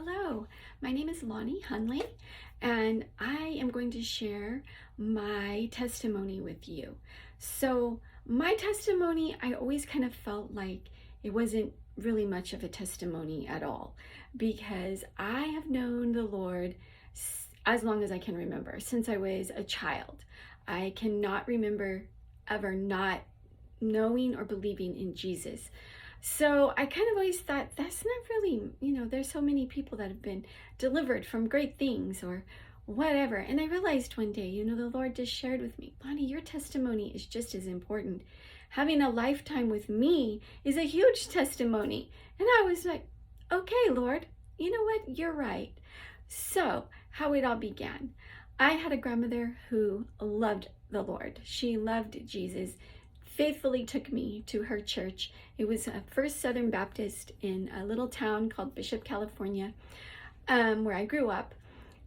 Hello, my name is Lonnie Hunley, and I am going to share my testimony with you. So, my testimony, I always kind of felt like it wasn't really much of a testimony at all because I have known the Lord as long as I can remember, since I was a child. I cannot remember ever not knowing or believing in Jesus. So I kind of always thought that's not really, there's so many people that have been delivered from great things or whatever. And I realized one day, the Lord just shared with me, Bonnie, your testimony is just as important. Having a lifetime with me is a huge testimony. And I was like, okay, Lord, you know what? You're right. So how it all began. I had a grandmother who loved the Lord. She loved Jesus, faithfully took me to her church. It was a First Southern Baptist in a little town called Bishop, California, where I grew up.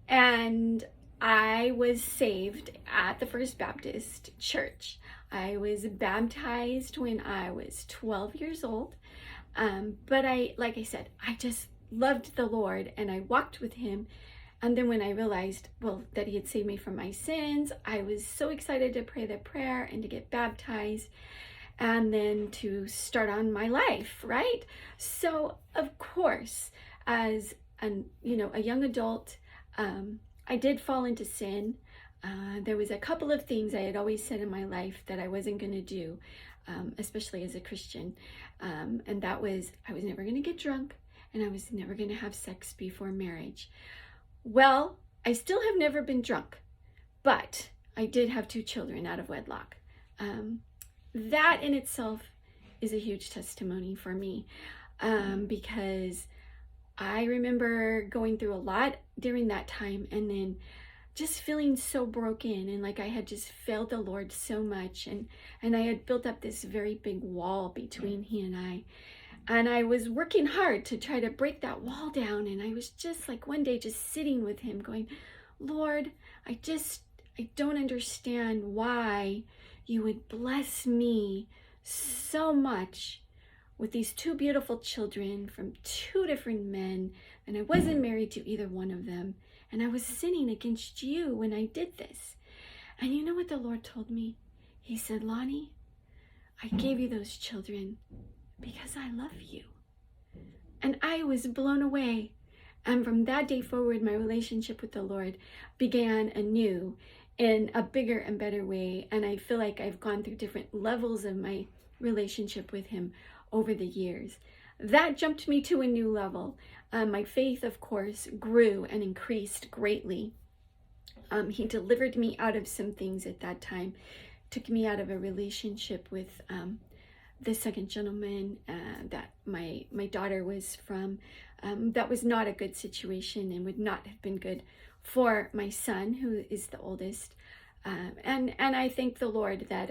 And I was saved at the First Baptist Church. I was baptized when I was 12 years old. But like I said, I just loved the Lord and I walked with him. And then when I realized, that he had saved me from my sins, I was so excited to pray the prayer and to get baptized and then to start on my life, right? So, of course, as a young adult, I did fall into sin. There was a couple of things I had always said in my life that I wasn't going to do, especially as a Christian. And that was, I was never going to get drunk and I was never going to have sex before marriage. Well, I still have never been drunk, but I did have 2 children out of wedlock. That in itself is a huge testimony for me because I remember going through a lot during that time and then just feeling so broken and like I had just failed the Lord so much and I had built up this very big wall between he and I. And I was working hard to try to break that wall down. And I was just like one day just sitting with him going, Lord, I don't understand why you would bless me so much with these 2 beautiful children from 2 different men. And I wasn't married to either one of them. And I was sinning against you when I did this. And you know what the Lord told me? He said, Lonnie, I gave you those children because I love you. And I was blown away. And from that day forward, my relationship with the Lord began anew in a bigger and better way. And I feel like I've gone through different levels of my relationship with him over the years. That jumped me to a new level. My faith, of course, grew and increased greatly. He delivered me out of some things at that time, took me out of a relationship with the second gentleman that my daughter was from. That was not a good situation and would not have been good for my son, who is the oldest. And I thank the Lord that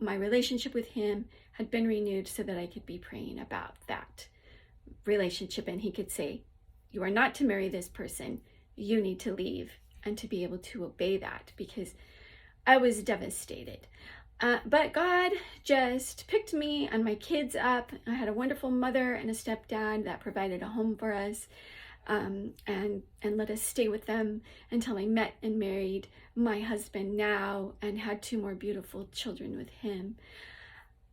my relationship with him had been renewed so that I could be praying about that relationship and he could say, you are not to marry this person, you need to leave, and to be able to obey that because I was devastated. But God just picked me and my kids up. I had a wonderful mother and a stepdad that provided a home for us and let us stay with them until I met and married my husband now and had 2 more beautiful children with him.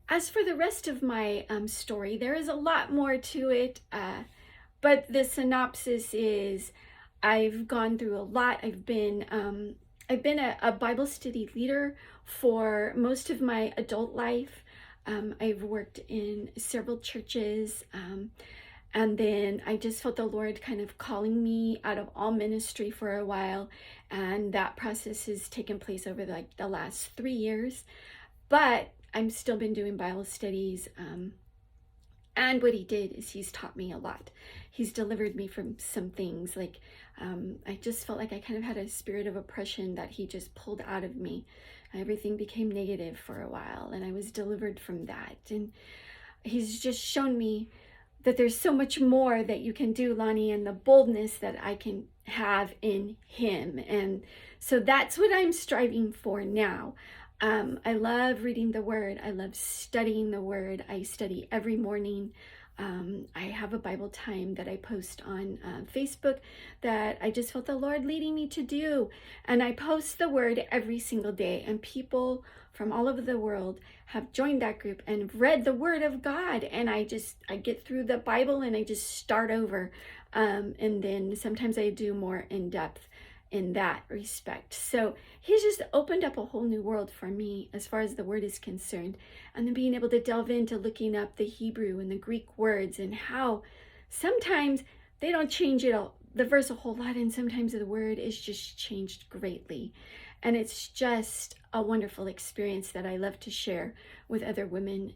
As for the rest of my story, there is a lot more to it, but the synopsis is I've gone through a lot. I've been a Bible study leader for most of my adult life. I've worked in several churches, and then I just felt the Lord kind of calling me out of all ministry for a while, and that process has taken place over the last 3 years. But I've still been doing Bible studies, and what he did is he's taught me a lot. He's delivered me from some things. Like I just felt like I kind of had a spirit of oppression that he just pulled out of me. Everything became negative for a while and I was delivered from that. And he's just shown me that there's so much more that you can do, Lonnie, and the boldness that I can have in him. And so that's what I'm striving for now. I love reading the Word. I love studying the Word. I study every morning. I have a Bible time that I post on Facebook that I just felt the Lord leading me to do. And I post the word every single day, and people from all over the world have joined that group and read the word of God. And I get through the Bible and I just start over. And then sometimes I do more in depth in that respect. So he's just opened up a whole new world for me as far as the word is concerned. And then being able to delve into looking up the Hebrew and the Greek words, and how sometimes they don't change the verse a whole lot, and sometimes the word is just changed greatly. And it's just a wonderful experience that I love to share with other women.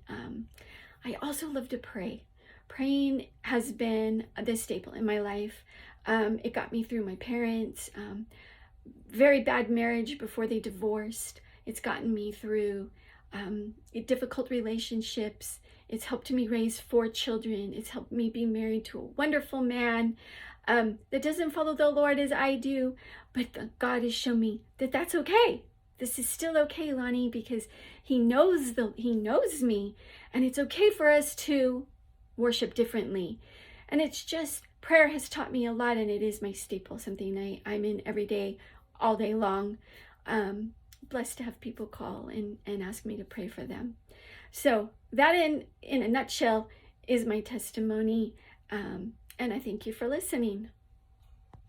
I also love to pray. Praying has been the staple in my life. It got me through my parents' very bad marriage before they divorced. It's gotten me through difficult relationships. It's helped me raise 4 children. It's helped me be married to a wonderful man that doesn't follow the Lord as I do, but God has shown me that that's okay. This is still okay, Lonnie, because He knows me, and it's okay for us to worship differently. And it's just, prayer has taught me a lot, and it is my staple, something I'm in every day, all day long. Blessed to have people call and ask me to pray for them. So that in a nutshell is my testimony, and I thank you for listening.